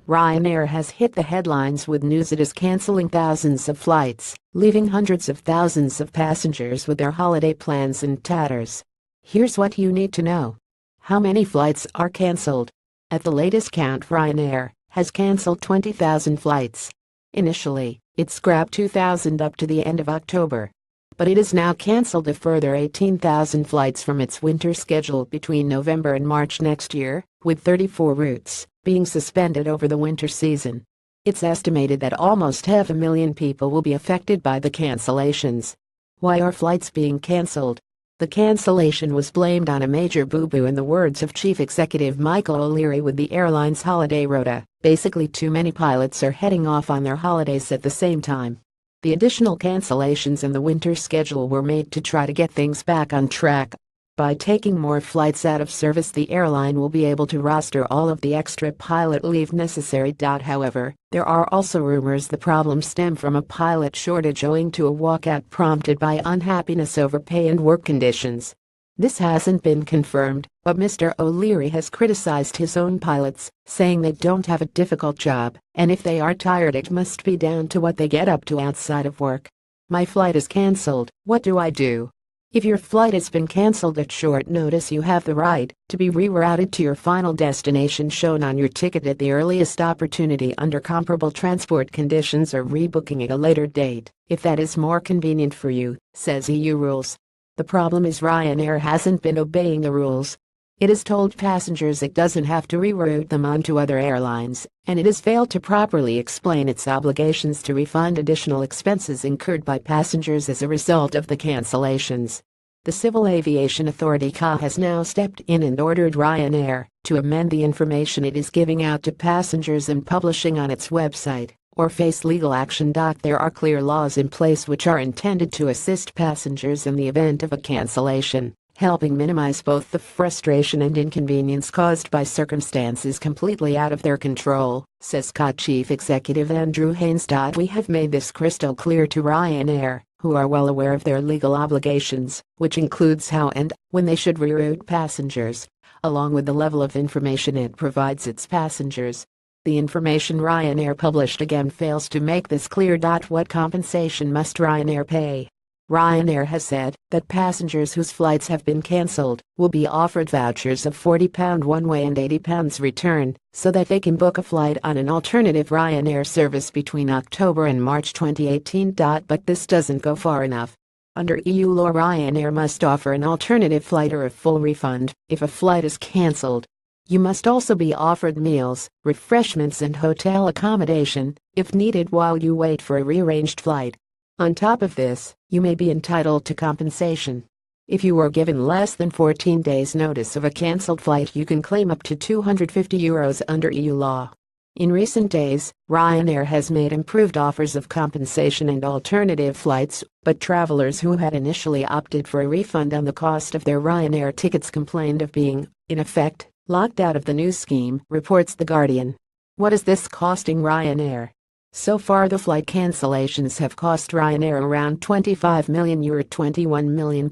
Ryanair has hit the headlines with news it is canceling thousands of flights, leaving hundreds of thousands of passengers with their holiday plans in tatters. Here's what you need to know. How many flights are cancelled? At the latest count, Ryanair has cancelled 20,000 flights. Initially, it scrapped 2,000 up to the end of October. But it has now cancelled a further 18,000 flights from its winter schedule between November and March next year, with 34 routes being suspended over the winter season. It's estimated that almost 500,000 people will be affected by the cancellations. Why are flights being cancelled? The cancellation was blamed on a major boo-boo, in the words of Chief Executive Michael O'Leary, with the airline's holiday rota. Basically, too many pilots are heading off on their holidays at the same time. The additional cancellations in the winter schedule were made to try to get things back on track. By taking more flights out of service, the airline will be able to roster all of the extra pilot leave necessary. However, there are also rumors the problems stem from a pilot shortage owing to a walkout prompted by unhappiness over pay and work conditions. This hasn't been confirmed, but Mr. O'Leary has criticized his own pilots, saying they don't have a difficult job, and if they are tired, it must be down to what they get up to outside of work. My flight is cancelled. What do I do? If your flight has been cancelled at short notice, you have the right to be rerouted to your final destination shown on your ticket at the earliest opportunity under comparable transport conditions, or rebooking at a later date, if that is more convenient for you, says EU rules. The problem is Ryanair hasn't been obeying the rules. It has told passengers it doesn't have to reroute them onto other airlines, and it has failed to properly explain its obligations to refund additional expenses incurred by passengers as a result of the cancellations. The Civil Aviation Authority (CAA) has now stepped in and ordered Ryanair to amend the information it is giving out to passengers and publishing on its website, or face legal action. There are clear laws in place which are intended to assist passengers in the event of a cancellation, helping minimize both the frustration and inconvenience caused by circumstances completely out of their control, says CAA Chief Executive Andrew Haines. We have made this crystal clear to Ryanair, who are well aware of their legal obligations, which includes how and when they should reroute passengers, along with the level of information it provides its passengers. The information Ryanair published again fails to make this clear. What compensation must Ryanair pay? Ryanair has said that passengers whose flights have been cancelled will be offered vouchers of £40 one way and £80 return, so that they can book a flight on an alternative Ryanair service between October and March 2018. But this doesn't go far enough. Under EU law, Ryanair must offer an alternative flight or a full refund if a flight is cancelled. You must also be offered meals, refreshments and hotel accommodation, if needed, while you wait for a rearranged flight. On top of this, you may be entitled to compensation. If you were given less than 14 days notice of a cancelled flight, you can claim up to €250 under EU law. In recent days, Ryanair has made improved offers of compensation and alternative flights, but travelers who had initially opted for a refund on the cost of their Ryanair tickets complained of being, in effect, locked out of the new scheme, reports The Guardian. What is this costing Ryanair? So far, the flight cancellations have cost Ryanair around €25 million, £21 million,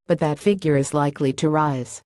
but that figure is likely to rise.